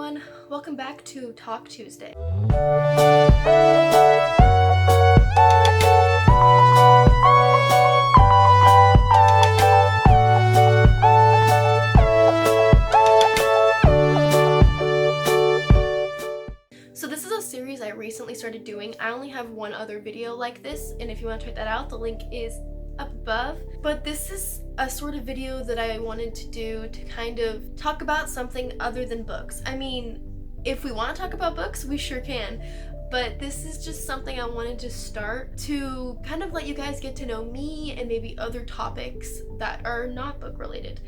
everyone, welcome back to Talk Tuesday. So this is a series I recently started doing. I only have one other video like this, and if you want to check that out, the link is up above. But this is a sort of video that I wanted to do to kind of talk about something other than books. I mean, if we want to talk about books, we sure can, but this is just something I wanted to start to kind of let you guys get to know me and maybe other topics that are not book related.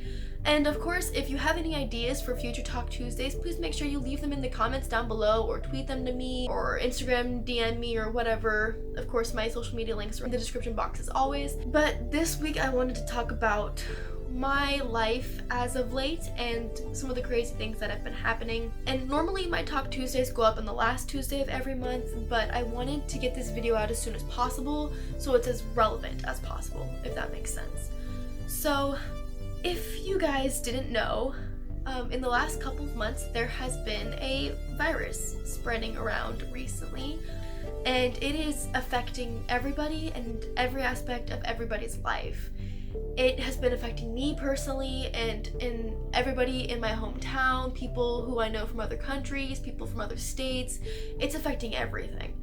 And of course, if you have any ideas for future Talk Tuesdays, please make sure you leave them in the comments down below or tweet them to me or Instagram DM me or whatever. Of course, my social media links are in the description box as always. But this week I wanted to talk about my life as of late and some of the crazy things that have been happening. And normally my Talk Tuesdays go up on the last Tuesday of every month, but I wanted to get this video out as soon as possible so it's as relevant as possible, if that makes sense. So if you guys didn't know, in the last couple of months there has been a virus spreading around recently, and it is affecting everybody and every aspect of everybody's life. It has been affecting me personally and in everybody in my hometown, people who I know from other countries, people from other states. It's affecting everything.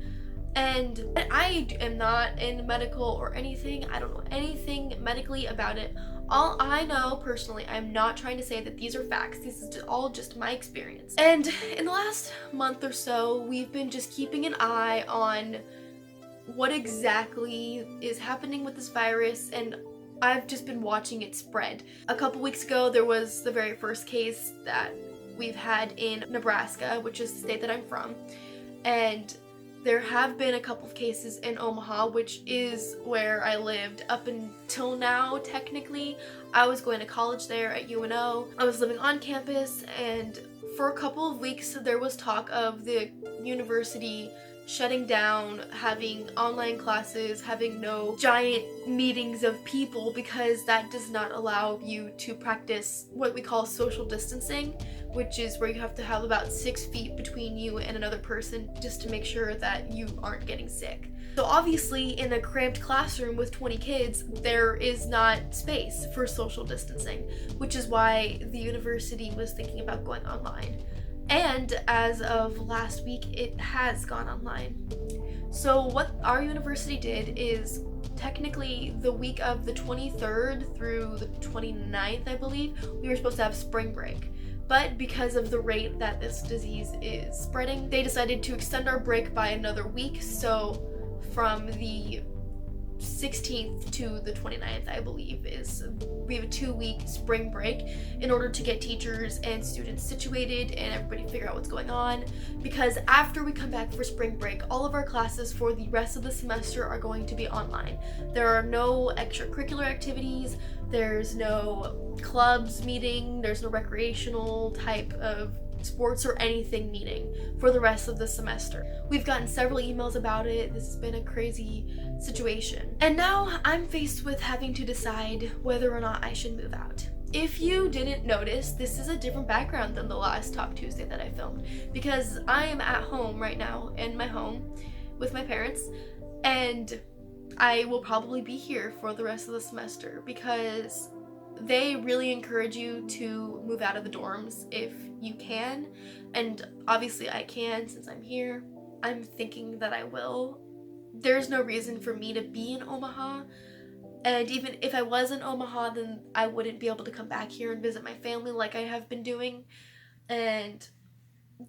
And I am not in medical or anything. I don't know anything medically about it. All I know personally, I'm not trying to say that these are facts. This is all just my experience. And in the last month or so, we've been just keeping an eye on what exactly is happening with this virus, and I've just been watching it spread. A couple weeks ago, there was the very first case that we've had in Nebraska, which is the state that I'm from. And there have been a couple of cases in Omaha, which is where I lived up until now, technically. I was going to college there at UNO. I was living on campus, and for a couple of weeks there was talk of the university shutting down, having online classes, having no giant meetings of people, because that does not allow you to practice what we call social distancing, which is where you have to have about 6 feet between you and another person just to make sure that you aren't getting sick. So obviously in a cramped classroom with 20 kids, there is not space for social distancing, which is why the university was thinking about going online. And as of last week, it has gone online. So what our university did is, technically the week of the 23rd through the 29th, I believe, we were supposed to have spring break. But because of the rate that this disease is spreading, they decided to extend our break by another week. So from the 16th to the 29th, I believe, we have a 2-week spring break in order to get teachers and students situated and everybody figure out what's going on, because after we come back for spring break, all of our classes for the rest of the semester are going to be online. There are no extracurricular activities, there's no clubs meeting, there's no recreational type of sports or anything meeting for the rest of the semester. We've gotten several emails about it. This has been a crazy situation. And now I'm faced with having to decide whether or not I should move out. If you didn't notice, this is a different background than the last Talk Tuesday that I filmed, because I am at home right now in my home with my parents, and I will probably be here for the rest of the semester because they really encourage you to move out of the dorms if you can, and obviously I can since I'm here. I'm thinking that I will. There's no reason for me to be in Omaha, and even if I was in Omaha, then I wouldn't be able to come back here and visit my family like I have been doing, and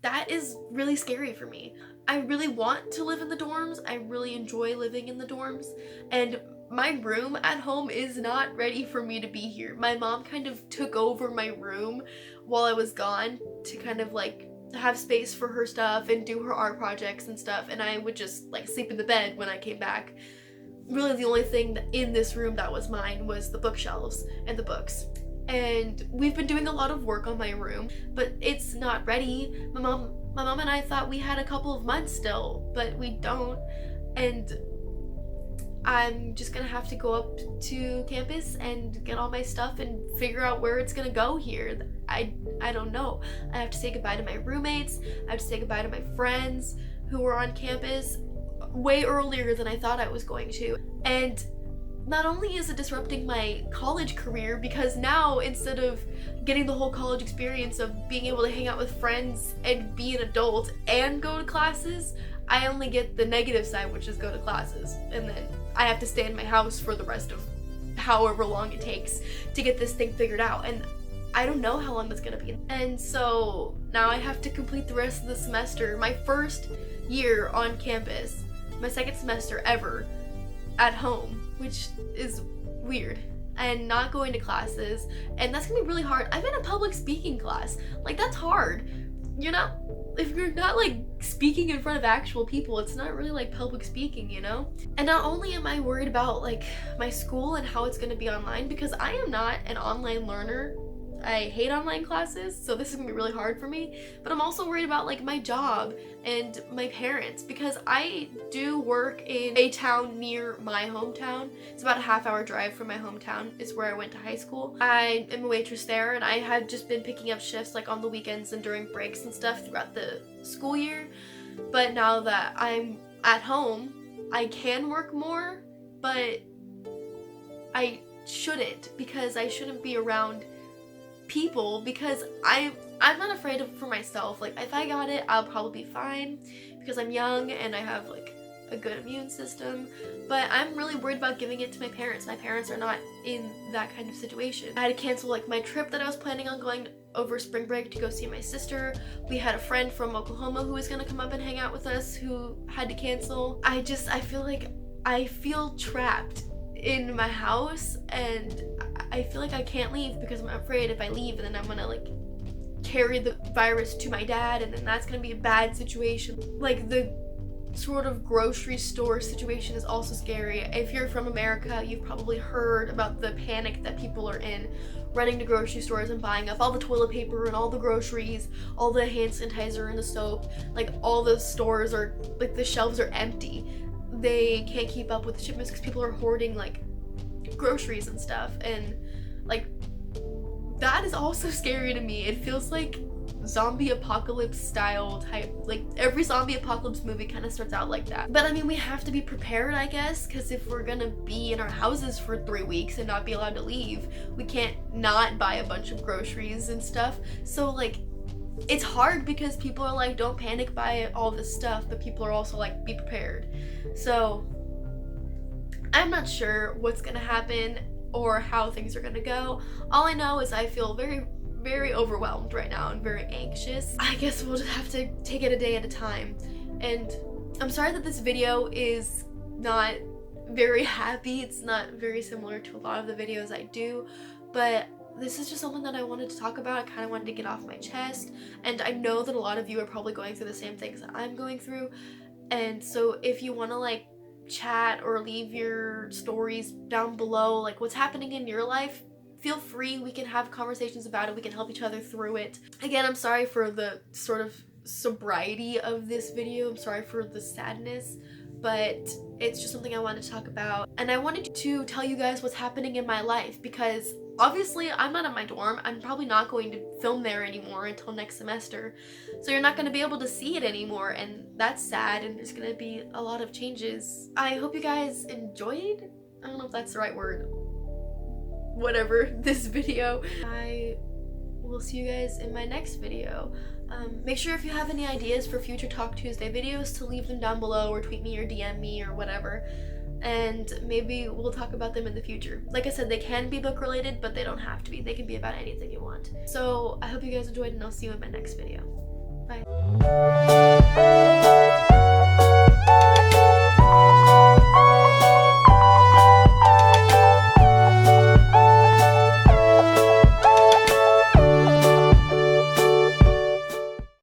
that is really scary for me. I really want to live in the dorms. I really enjoy living in the dorms, and my room at home is not ready for me to be here. My mom kind of took over my room while I was gone to kind of like have space for her stuff and do her art projects and stuff, and I would just like sleep in the bed when I came back. Really the only thing in this room that was mine was the bookshelves and the books. And we've been doing a lot of work on my room, but it's not ready. My mom and I thought we had a couple of months still, but we don't. And I'm just gonna have to go up to campus and get all my stuff and figure out where it's gonna go here. I don't know. I have to say goodbye to my roommates. I have to say goodbye to my friends who were on campus way earlier than I thought I was going to. And not only is it disrupting my college career, because now instead of getting the whole college experience of being able to hang out with friends and be an adult and go to classes, I only get the negative side, which is go to classes. And then I have to stay in my house for the rest of however long it takes to get this thing figured out. And I don't know how long that's gonna be. And so now I have to complete the rest of the semester, my first year on campus, my second semester ever, at home, which is weird, and not going to classes, and that's gonna be really hard. I'm in a public speaking class. Like, that's hard. If you're not like speaking in front of actual people, it's not really like public speaking, you know? And not only am I worried about like my school and how it's gonna be online, because I am not an online learner. I hate online classes, so this is gonna be really hard for me, but I'm also worried about like my job and my parents, because I do work in a town near my hometown. It's about a half-hour drive from my hometown. It's where I went to high school. I am a waitress there, and I have just been picking up shifts like on the weekends and during breaks and stuff throughout the school year. But now that I'm at home, I can work more, but I shouldn't, because I shouldn't be around people, because I'm not afraid for myself. Like, if I got it, I'll probably be fine because I'm young and I have like a good immune system, but I'm really worried about giving it to my parents. My parents are not in that kind of situation. I had to cancel like my trip that I was planning on going over spring break to go see my sister. We had a friend from Oklahoma who was gonna come up and hang out with us who had to cancel. I feel like I feel trapped in my house, and I feel like I can't leave because I'm afraid if I leave and then I'm gonna like carry the virus to my dad, and then that's gonna be a bad situation. Like, the sort of grocery store situation is also scary. If you're from America, you've probably heard about the panic that people are in running to grocery stores and buying up all the toilet paper and all the groceries, all the hand sanitizer and the soap. Like, all the stores are like, the shelves are empty. They can't keep up with the shipments because people are hoarding like groceries and stuff, and like that is also scary to me. It feels like zombie apocalypse style type, like every zombie apocalypse movie kind of starts out like that. But I mean, we have to be prepared, I guess, because if we're gonna be in our houses for 3 weeks and not be allowed to leave, we can't not buy a bunch of groceries and stuff. So like, it's hard because people are like, don't panic, buy all this stuff, but people are also like, be prepared. So I'm not sure what's gonna happen or how things are gonna go. All I know is I feel very, very overwhelmed right now and very anxious. I guess we'll just have to take it a day at a time. And I'm sorry that this video is not very happy. It's not very similar to a lot of the videos I do, but this is just something that I wanted to talk about. I kind of wanted to get off my chest, and I know that a lot of you are probably going through the same things that I'm going through. And so if you want to like chat or leave your stories down below, like what's happening in your life, feel free. We can have conversations about it. We can help each other through it. Again, I'm sorry for the sort of sobriety of this video. I'm sorry for the sadness, but it's just something I wanted to talk about. And I wanted to tell you guys what's happening in my life, because obviously I'm not at my dorm. I'm probably not going to film there anymore until next semester. So you're not going to be able to see it anymore, and that's sad, and there's going to be a lot of changes. I hope you guys enjoyed. I don't know if that's the right word. Whatever, this video. I will see you guys in my next video. Make sure if you have any ideas for future Talk Tuesday videos to leave them down below, or tweet me or DM me or whatever, and maybe we'll talk about them in the future. Like I said, they can be book related, but they don't have to be. They can be about anything you want. So I hope you guys enjoyed, and I'll see you in my next video. Bye.